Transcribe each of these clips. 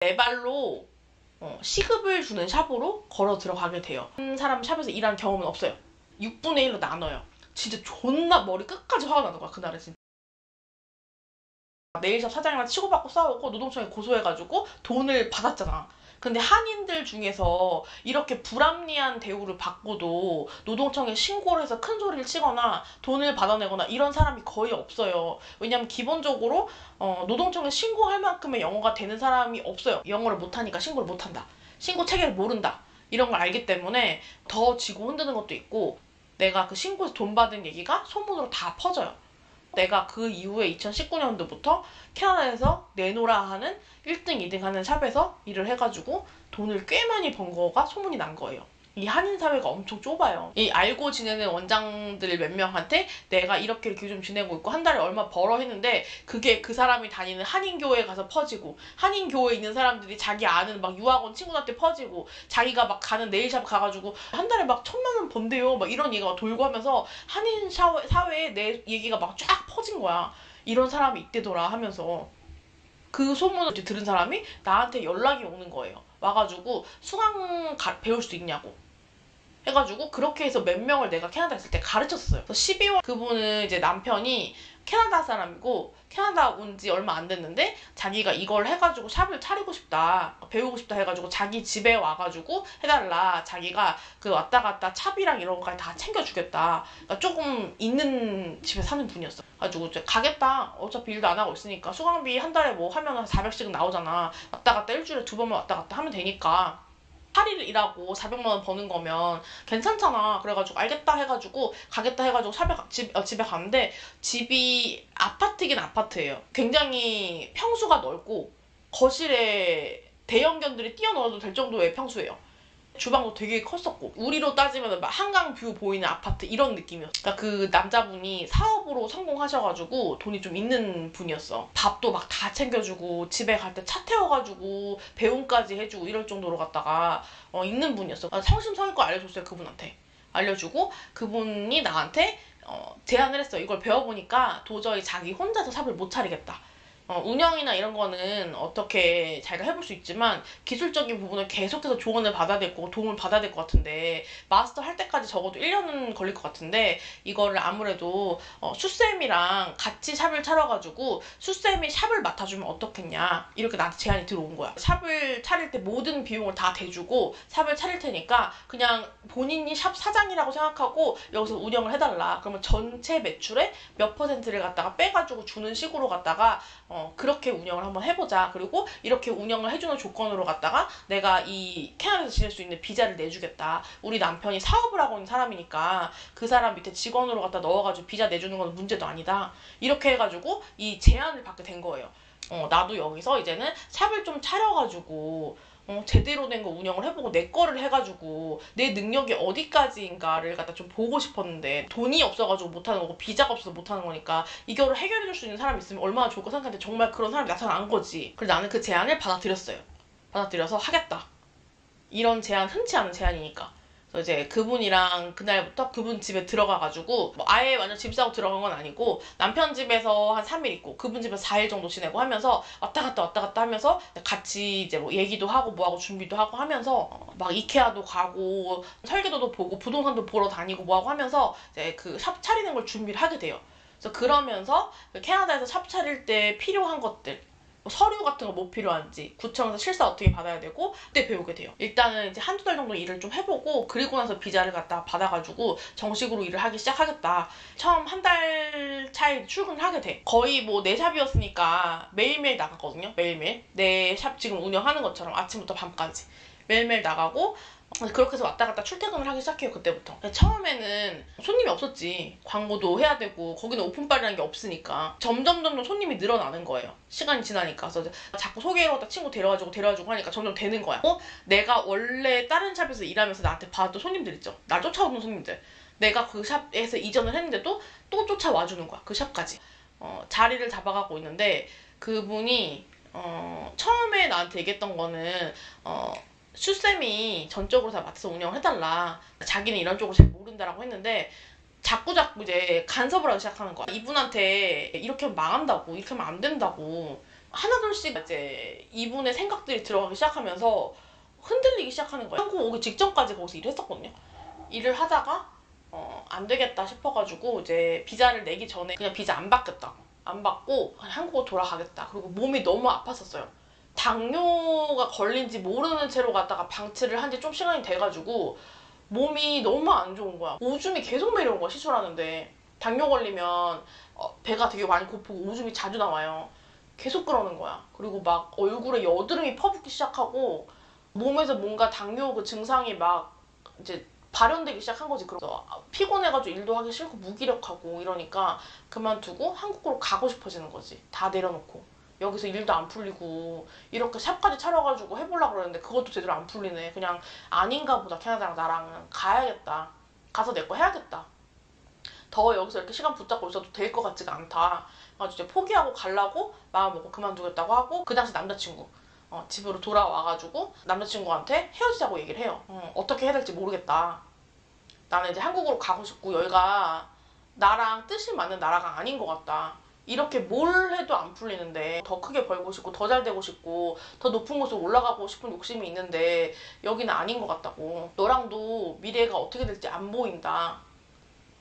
내 발로 시급을 주는 샵으로 걸어 들어가게 돼요. 한 사람 샵에서 일한 경험은 없어요. 6분의 1로 나눠요. 진짜 존나 머리 끝까지 화가 나는 거야, 그날은 진짜. 네일샵 사장이랑 치고받고 싸우고 노동청에 고소해가지고 돈을 받았잖아. 근데 한인들 중에서 이렇게 불합리한 대우를 받고도 노동청에 신고를 해서 큰 소리를 치거나 돈을 받아내거나 이런 사람이 거의 없어요. 왜냐면 기본적으로 노동청에 신고할 만큼의 영어가 되는 사람이 없어요. 영어를 못하니까 신고를 못한다. 신고 체계를 모른다. 이런 걸 알기 때문에 더 지고 흔드는 것도 있고, 내가 그 신고해서 돈 받은 얘기가 소문으로 다 퍼져요. 내가 그 이후에 2019년도부터 캐나다에서 내노라 하는 1등, 2등 하는 샵에서 일을 해가지고 돈을 꽤 많이 번 거가 소문이 난 거예요. 이 한인 사회가 엄청 좁아요. 이 알고 지내는 원장들 몇 명한테 내가 이렇게 좀 지내고 있고 한 달에 얼마 벌어 했는데, 그게 그 사람이 다니는 한인교회에 가서 퍼지고, 한인교회에 있는 사람들이 자기 아는 막 유학원 친구들한테 퍼지고, 자기가 막 가는 네일샵 가가지고 한 달에 막 1,000만 원 번대요 막 이런 얘기가 돌고 하면서 한인 사회에 내 얘기가 막 쫙 퍼진 거야. 이런 사람이 있대더라 하면서. 그 소문을 들은 사람이 나한테 연락이 오는 거예요. 와가지고 수강 배울 수 있냐고 해가지고, 그렇게 해서 몇 명을 내가 캐나다에 있을 때 가르쳤어요. 그래서 12월, 그분은 이제 남편이 캐나다 사람이고 캐나다 온 지 얼마 안 됐는데 자기가 이걸 해가지고 샵을 차리고 싶다, 배우고 싶다 해가지고 자기 집에 와가지고 해달라. 자기가 그 왔다 갔다 차비랑 이런 거까지 다 챙겨주겠다. 그러니까 조금 있는 집에 사는 분이었어. 가지고 이제 가겠다. 어차피 일도 안 하고 있으니까 수강비 한 달에 뭐 하면 한 400씩 나오잖아. 왔다 갔다 일주일에 2번만 왔다 갔다 하면 되니까 8일 일하고 400만 원 버는 거면 괜찮잖아. 그래가지고 알겠다 해가지고 가겠다 해가지고 집에 갔는데, 집이 아파트긴 아파트예요. 굉장히 평수가 넓고 거실에 대형견들이 뛰어놀아도 될 정도의 평수예요. 주방도 되게 컸었고, 우리로 따지면 막 한강 뷰 보이는 아파트 이런 느낌이었어. 그러니까 그 남자분이 사업으로 성공하셔가지고 돈이 좀 있는 분이었어. 밥도 막 다 챙겨주고 집에 갈 때 차 태워가지고 배웅까지 해주고 이럴 정도로 갔다가 있는 분이었어. 성심성의껏 알려줬어요. 그분한테 알려주고, 그분이 나한테 제안을 했어. 이걸 배워보니까 도저히 자기 혼자서 샵을 못 차리겠다. 운영이나 이런 거는 어떻게 자기가 해볼 수 있지만 기술적인 부분을 계속해서 조언을 받아야 될 거고 도움을 받아야 될 것 같은데, 마스터 할 때까지 적어도 1년은 걸릴 것 같은데, 이거를 아무래도 수쌤이랑 같이 샵을 차려가지고 수쌤이 샵을 맡아주면 어떻겠냐, 이렇게 나한테 제안이 들어온 거야. 샵을 차릴 때 모든 비용을 다 대주고 샵을 차릴 테니까 그냥 본인이 샵 사장이라고 생각하고 여기서 운영을 해달라. 그러면 전체 매출의 몇 %를 갖다가 빼가지고 주는 식으로 갖다가 그렇게 운영을 한번 해보자. 그리고 이렇게 운영을 해주는 조건으로 갖다가 내가 이 캐나다에서 지낼 수 있는 비자를 내주겠다. 우리 남편이 사업을 하고 있는 사람이니까 그 사람 밑에 직원으로 갖다 넣어가지고 비자 내주는 건 문제도 아니다. 이렇게 해가지고 이 제안을 받게 된 거예요. 나도 여기서 이제는 샵을 좀 차려가지고 제대로 된 거 운영을 해보고 내 거를 해가지고 내 능력이 어디까지인가를 갖다 좀 보고 싶었는데, 돈이 없어가지고 못하는 거고 비자가 없어서 못하는 거니까 이거를 해결해줄 수 있는 사람이 있으면 얼마나 좋을까 생각했는데 정말 그런 사람이 나타난 거지. 그래서 나는 그 제안을 받아들였어요. 받아들여서 하겠다. 이런 제안 흔치 않은 제안이니까. 그래서 이제 그분이랑 그날부터 그분 집에 들어가가지고, 뭐 아예 완전 집 사고 들어간 건 아니고 남편 집에서 한 3일 있고 그분 집에서 4일 정도 지내고 하면서 왔다 갔다 하면서 같이 이제 뭐 얘기도 하고 뭐하고 준비도 하고 하면서 막 이케아도 가고 설계도도 보고 부동산도 보러 다니고 뭐하고 하면서 이제 그 샵 차리는 걸 준비를 하게 돼요. 그래서 그러면서 캐나다에서 샵 차릴 때 필요한 것들, 서류 같은 거 뭐 필요한지, 구청에서 실사 어떻게 받아야 되고 그때 배우게 돼요. 일단은 이제 한두 달 정도 일을 좀 해보고 그리고 나서 비자를 갖다 받아가지고 정식으로 일을 하기 시작하겠다. 처음 한 달 차에 출근을 하게 돼. 거의 뭐 내 샵이었으니까 매일매일 나갔거든요. 매일매일 내 샵 지금 운영하는 것처럼 아침부터 밤까지 매일매일 나가고, 그렇게 해서 왔다 갔다 출퇴근을 하기 시작해요. 그때부터. 처음에는 손님이 없었지. 광고도 해야 되고 거기는 오픈빨이라는 게 없으니까 점점 손님이 늘어나는 거예요. 시간이 지나니까. 그래서 자꾸 소개로 갖다 친구 데려와주고 하니까 점점 되는 거야. 내가 원래 다른 샵에서 일하면서 나한테 받았던 손님들 있죠. 날 쫓아오는 손님들. 내가 그 샵에서 이전을 했는데도 또 쫓아와주는 거야. 그 샵까지. 자리를 잡아가고 있는데, 그분이 처음에 나한테 얘기했던 거는 슈쌤이 전적으로 다 맡아서 운영을 해달라. 자기는 이런 쪽을 잘 모른다라고 했는데 자꾸 이제 간섭을 하기 시작하는 거야. 이분한테 이렇게 하면 망한다고, 이렇게 하면 안 된다고, 하나둘씩 이제 이분의 생각들이 들어가기 시작하면서 흔들리기 시작하는 거예요. 한국 오기 직전까지 거기서 일을 했었거든요. 일을 하다가 안 되겠다 싶어가지고 이제 비자를 내기 전에 그냥 비자 안 받겠다고. 안 받고 그냥 한국으로 돌아가겠다. 그리고 몸이 너무 아팠었어요. 당뇨가 걸린지 모르는 채로 갔다가 방치를 한 지 좀 시간이 돼가지고 몸이 너무 안 좋은 거야. 오줌이 계속 내려온 거야, 시술하는데. 당뇨 걸리면 배가 되게 많이 고프고 오줌이 자주 나와요. 계속 그러는 거야. 그리고 막 얼굴에 여드름이 퍼붓기 시작하고 몸에서 뭔가 당뇨 그 증상이 막 이제 발현되기 시작한 거지. 그래서 피곤해가지고 일도 하기 싫고 무기력하고 이러니까 그만두고 한국으로 가고 싶어지는 거지. 다 내려놓고. 여기서 일도 안 풀리고 이렇게 샵까지 차려가지고 해보려고 그러는데 그것도 제대로 안 풀리네. 그냥 아닌가 보다. 캐나다랑 나랑은 가야겠다. 가서 내 거 해야겠다. 더 여기서 이렇게 시간 붙잡고 있어도 될 것 같지가 않다. 그래서 이제 포기하고 가려고 마음먹고 그만두겠다고 하고 그 당시 남자친구 집으로 돌아와가지고 남자친구한테 헤어지자고 얘기를 해요. 어떻게 해야 될지 모르겠다. 나는 이제 한국으로 가고 싶고 여기가 나랑 뜻이 맞는 나라가 아닌 것 같다. 이렇게 뭘 해도 안 풀리는데 더 크게 벌고 싶고 더 잘 되고 싶고 더 높은 곳으로 올라가고 싶은 욕심이 있는데 여기는 아닌 것 같다고. 너랑도 미래가 어떻게 될지 안 보인다.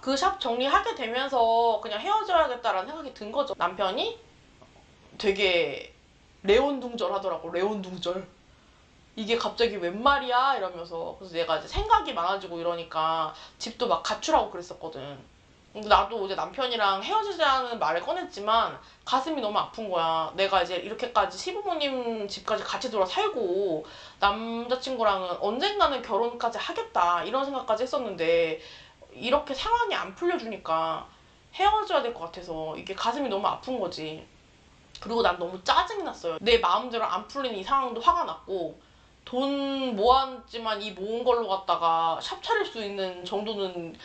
그 샵 정리하게 되면서 그냥 헤어져야겠다라는 생각이 든 거죠. 남편이 되게 레온둥절 하더라고. 레온둥절. 이게 갑자기 웬 말이야? 이러면서. 그래서 내가 이제 생각이 많아지고 이러니까 집도 막 가출하고 그랬었거든. 근데 나도 이제 남편이랑 헤어지자는 말을 꺼냈지만 가슴이 너무 아픈 거야. 내가 이제 이렇게까지 시부모님 집까지 같이 돌아 살고 남자친구랑은 언젠가는 결혼까지 하겠다 이런 생각까지 했었는데 이렇게 상황이 안 풀려주니까 헤어져야 될 것 같아서 이게 가슴이 너무 아픈 거지. 그리고 난 너무 짜증이 났어요. 내 마음대로 안 풀리는 이 상황도 화가 났고 돈 모았지만 이 모은 걸로 갖다가 샵 차릴 수 있는 정도는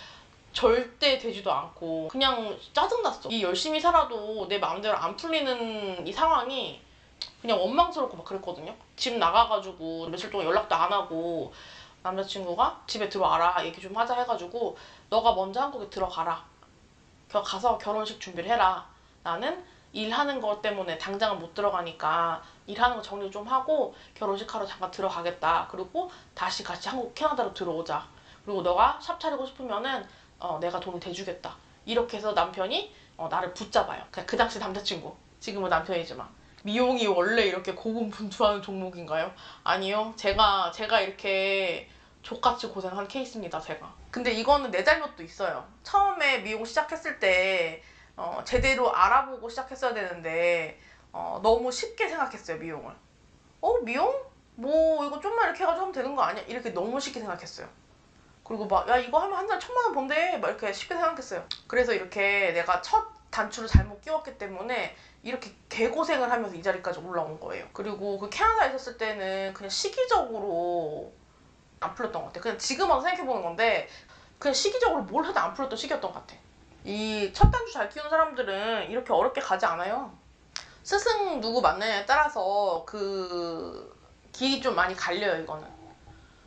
절대 되지도 않고 그냥 짜증났어. 이 열심히 살아도 내 마음대로 안 풀리는 이 상황이 그냥 원망스럽고 막 그랬거든요. 집 나가가지고 며칠 동안 연락도 안 하고 남자친구가 집에 들어와라 얘기 좀 하자 해가지고 너가 먼저 한국에 들어가라. 가서 결혼식 준비를 해라. 나는 일하는 것 때문에 당장은 못 들어가니까 일하는 거 정리 좀 하고 결혼식 하러 잠깐 들어가겠다. 그리고 다시 같이 한국 캐나다로 들어오자. 그리고 너가 샵 차리고 싶으면은 내가 돈을 대주겠다. 이렇게 해서 남편이 나를 붙잡아요. 그냥 그 당시 남자친구. 지금은 남편이지만. 미용이 원래 이렇게 고군분투하는 종목인가요? 아니요. 제가 이렇게 족같이 고생한 케이스입니다, 제가. 근데 이거는 내 잘못도 있어요. 처음에 미용 시작했을 때 제대로 알아보고 시작했어야 되는데 너무 쉽게 생각했어요, 미용을. 미용? 뭐 이거 좀만 이렇게 해가지고 하면 되는 거 아니야? 이렇게 너무 쉽게 생각했어요. 그리고 막 야 이거 하면 한 달에 1,000만 원 번대 막 이렇게 쉽게 생각했어요. 그래서 이렇게 내가 첫 단추를 잘못 끼웠기 때문에 이렇게 개고생을 하면서 이 자리까지 올라온 거예요. 그리고 그 캐나다에 있었을 때는 그냥 시기적으로 안 풀렸던 것 같아. 그냥 지금 와서 생각해보는 건데 그냥 시기적으로 뭘 해도 안 풀렸던 시기였던 것 같아. 이 첫 단추 잘 키우는 사람들은 이렇게 어렵게 가지 않아요. 스승 누구 만나냐에 따라서 그 길이 좀 많이 갈려요. 이거는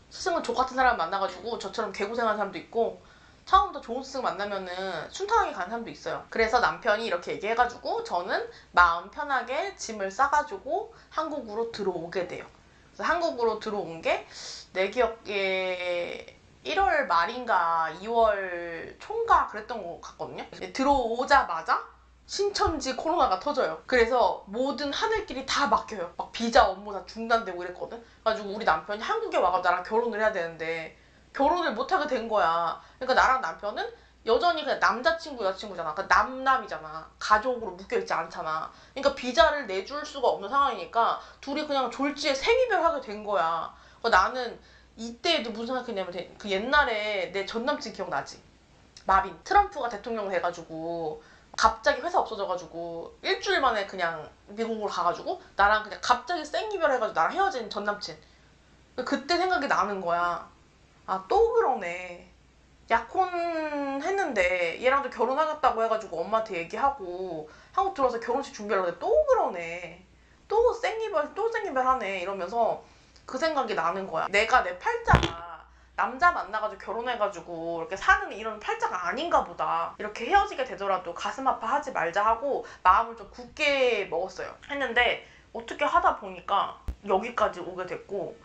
스승은 족같은 사람 만나가지고 저처럼 개고생하는 사람도 있고 처음부터 좋은 스승 만나면은 순탄하게 가는 사람도 있어요. 그래서 남편이 이렇게 얘기해가지고 저는 마음 편하게 짐을 싸가지고 한국으로 들어오게 돼요. 그래서 한국으로 들어온 게 내 기억에 1월 말인가 2월 초인가 그랬던 것 같거든요. 들어오자마자 신천지 코로나가 터져요. 그래서 모든 하늘길이 다 막혀요. 막 비자 업무 다 중단되고 이랬거든. 그래가지고 우리 남편이 한국에 와서 나랑 결혼을 해야 되는데 결혼을 못하게 된 거야. 그러니까 나랑 남편은 여전히 그냥 남자친구 여자친구잖아. 그러니까 남남이잖아. 가족으로 묶여있지 않잖아. 그러니까 비자를 내줄 수가 없는 상황이니까 둘이 그냥 졸지에 생이별하게 된 거야. 나는 이때에도 무슨 생각했냐면 그 옛날에 내 전남친 기억나지? 마빈. 트럼프가 대통령 돼가지고 갑자기 회사 없어져가지고 일주일 만에 그냥 미국으로 가가지고 나랑 그냥 갑자기 생이별해가지고 나랑 헤어진 전남친. 그때 생각이 나는 거야. 아, 또 그러네. 약혼 했는데 얘랑도 결혼하겠다고 해가지고 엄마한테 얘기하고 한국 들어와서 결혼식 준비하려고 했는데 또 그러네. 또 생이별 하네. 이러면서 그 생각이 나는 거야. 내가 내 팔자가 남자 만나가지고 결혼해가지고 이렇게 사는 이런 팔자가 아닌가 보다. 이렇게 헤어지게 되더라도 가슴 아파하지 말자 하고 마음을 좀 굳게 먹었어요. 했는데 어떻게 하다 보니까 여기까지 오게 됐고